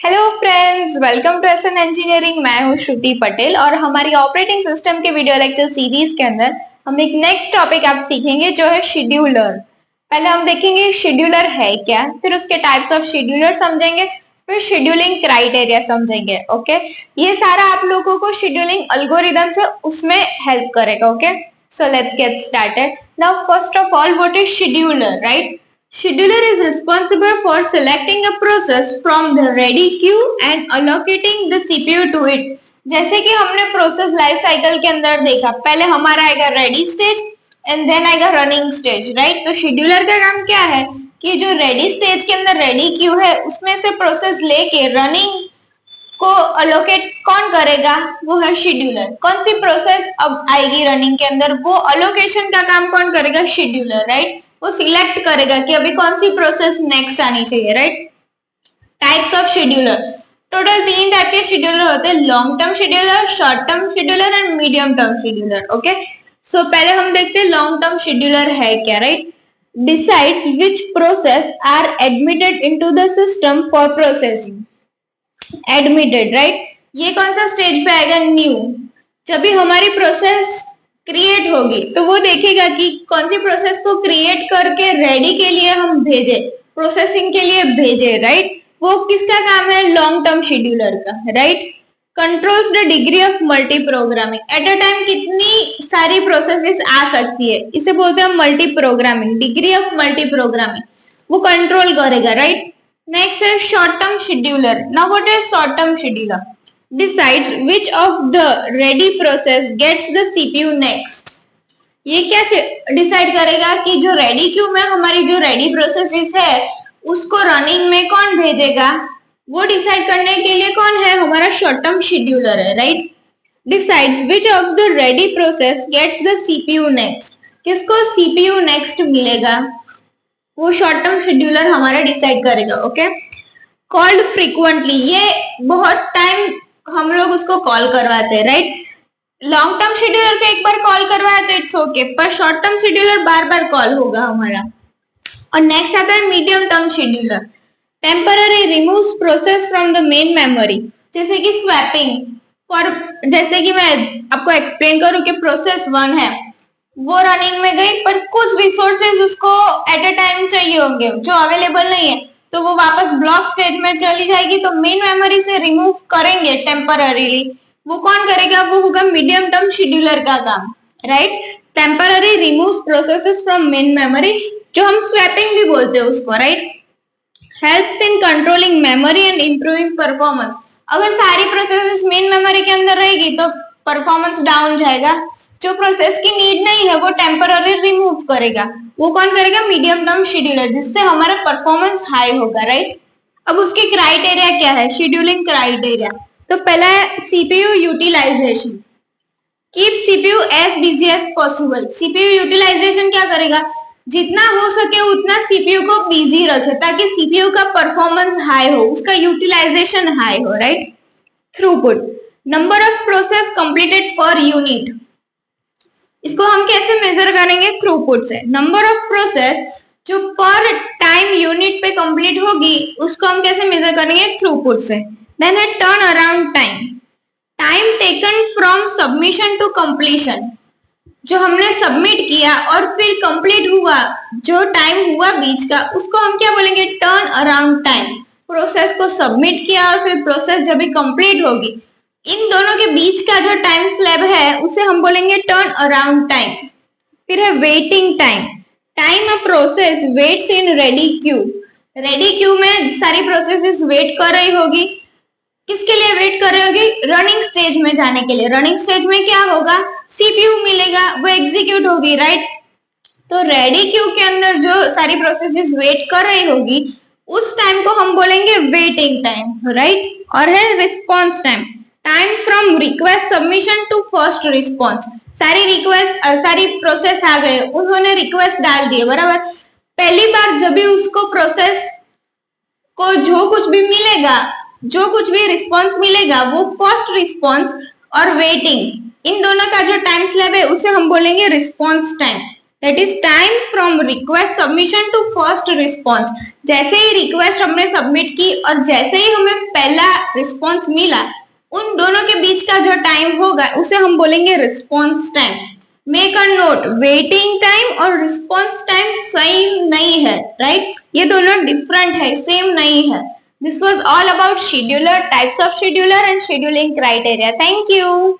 Hello friends, welcome to SN engineering. मैं हूं श्रुति पटेल और हमारी ऑपरेटिंग सिस्टम के वीडियो लेक्चर सीरीज के अंदर हम एक नेक्स्ट टॉपिक आप सीखेंगे जो है शेड्यूलर। पहले हम देखेंगे शेड्यूलर है क्या, फिर उसके टाइप्स ऑफ शेड्यूलर समझेंगे, फिर शेड्यूलिंग क्राइटेरिया समझेंगे। ओके, ये सारा आप लोगों को शेड्यूलिंग एल्गोरिथम से उसमें हेल्प करेगा। Okay, so let's get started. Now first of all, what is scheduler, right? Scheduler is responsible for selecting a process from the ready queue and allocating the CPU to it। जैसे कि हमने process life cycle के अंदर देखा, पहले हमारा आएगा ready stage and then आएगा रनिंग स्टेज, राइट? तो शेड्यूलर का काम क्या है कि जो रेडी स्टेज के अंदर रेडी क्यू है उसमें से प्रोसेस लेके रनिंग को अलोकेट कौन करेगा? वो है शेड्यूलर। कौन सी प्रोसेस अब आएगी रनिंग के अंदर, वो अलोकेशन का काम कौन करेगा? Scheduler, right? वो सिलेक्ट करेगा कि अभी कौन सी प्रोसेस नेक्स्ट आनी चाहिए, right? Types of scheduler, total 3 type के शेड्यूलर होते हैं: long term scheduler, short term scheduler and medium term scheduler. Okay, so पहले हम देखते हैं लॉन्ग टर्म शेड्यूलर है क्या, right? Decides which process are admitted into the system for processing. Admitted, right? ये कौन सा स्टेज पे आएगा? न्यू। जब भी हमारी प्रोसेस क्रिएट होगी तो वो देखेगा कि कौन सी प्रोसेस को क्रिएट करके रेडी के लिए हम भेजे, प्रोसेसिंग के लिए भेजे, राइट? वो किसका काम है? लॉन्ग टर्म शेड्यूलर का, right? Controls the degree of multi programming. At a time कितनी सारी प्रोसेसेस आ सकती है, इसे बोलते हैं multi programming, degree of multi programming, वो कंट्रोल करेगा, राइट? नेक्स्ट है short term scheduler. Now what is short term scheduler? Decides which of the ready process gets the CPU next। ये क्या डिसाइड करेगा कि जो रेडी क्यू में हमारी जो रेडी प्रोसेसेस है उसको रनिंग में कौन भेजेगा? वो डिसाइड करने के लिए कौन है? हमारा शॉर्ट टर्म शेड्यूलर है, right? Decides which of the ready process gets the CPU next। किसको CPU नेक्स्ट मिलेगा वो शॉर्ट टर्म शेड्यूलर हमारा डिसाइड करेगा। ओके, कॉल्ड फ्रीक्वेंटली, ये बहुत टाइम हम लोग उसको कॉल करवाते हैं, राइट? लॉन्ग टर्म शेड्यूलर को एक बार कॉल करवाया तो इट्स ओके, पर शॉर्ट टर्म शेड्यूलर बार बार कॉल होगा हमारा। और नेक्स्ट आता है medium term scheduler. Temporary removes process from the main memory, जैसे कि स्वैपिंग। फॉर जैसे कि मैं आपको एक्सप्लेन करूं कि प्रोसेस 1 है, वो रनिंग में गई पर कुछ रिसोर्सेज उसको एट अ टाइम चाहिए होंगे जो अवेलेबल नहीं है, तो वो वापस ब्लॉक स्टेज में चली जाएगी, तो मेन मेमोरी से रिमूव करेंगे टेम्पररीली। वो कौन करेगा? वो होगा मीडियम टर्म शेड्यूलर का काम, right? Temporary removes processes from main memory, जो हम स्वैपिंग भी बोलते हैं उसको, right? Helps in controlling memory and improving performance. अगर सारी प्रोसेसेस मेन मेमोरी के अंदर रहेगी तो परफॉर्मेंस डाउन जाएगा। जो प्रोसेस की नीड नहीं है वो टेम्पररी रिमूव करेगा, वो कौन करेगा? मीडियम टर्म शेड्यूलर, जिससे हमारा परफॉर्मेंस हाई होगा, राइट? अब उसके क्राइटेरिया क्या है? शेड्यूलिंग क्राइटेरिया, तो पहला है CPU utilisation. Keep CPU as busy as possible. CPU utilisation क्या करेगा? जितना हो सके उतना सीपीयू को बिजी रखे ताकि सीपीयू का परफॉर्मेंस हाई हो, उसका यूटिलाइजेशन हाई हो, right? Throughput, number of process completed per unit. इसको हम कैसे मेजर करेंगे? थ्रूपुट से। नंबर ऑफ प्रोसेस जो पर टाइम यूनिट पे कंप्लीट होगी उसको हम कैसे मेजर करेंगे? थ्रूपुट से। देन है turn around time, time taken from submission to completion. जो हमने सबमिट किया और फिर कंप्लीट हुआ, जो टाइम हुआ बीच का, उसको हम क्या बोलेंगे? Turn around time. प्रोसेस को सबमिट किया और फिर प्रोसेस जब भी कंप्लीट होगी, इन दोनों के बीच का जो टाइम स्लैब है उसे हम बोलेंगे टर्न अराउंड टाइम। फिर है waiting time, time a process waits in ready queue. Ready queue में सारी प्रोसेसेस वेट कर रही होगी, किसके लिए वेट कर रही होगी? रनिंग स्टेज में जाने के लिए। रनिंग स्टेज में क्या होगा? सीपीयू मिलेगा, वो एग्जीक्यूट होगी, राइट? तो रेडी क्यू के अंदर जो सारी प्रोसेसेस वेट कर रही होगी उस टाइम को हम बोलेंगे वेटिंग टाइम, राइट? और है response time, time from request submission to first response. सारी रिक्वेस्ट, सारी प्रोसेस आ गए, उन्होंने रिक्वेस्ट डाल दिए, बराबर? पहली बार जब भी उसको प्रोसेस को जो कुछ भी मिलेगा, जो कुछ भी रिस्पॉन्स मिलेगा, वो फर्स्ट रिस्पॉन्स और वेटिंग, इन दोनों का जो टाइम स्लैब है उसे हम बोलेंगे response time. That is time from request submission to first response. जैसे ही रिक्वेस्ट हमने सबमिट की और जैसे ही हमें पहला रिस्पॉन्स मिला, उन दोनों के बीच का जो टाइम होगा उसे हम बोलेंगे response time. Make a note, waiting time और रिस्पॉन्स टाइम सेम नहीं है, राइट? ये दोनों डिफरेंट है, सेम नहीं है। This was all about scheduler, types of scheduler and scheduling criteria. Thank you.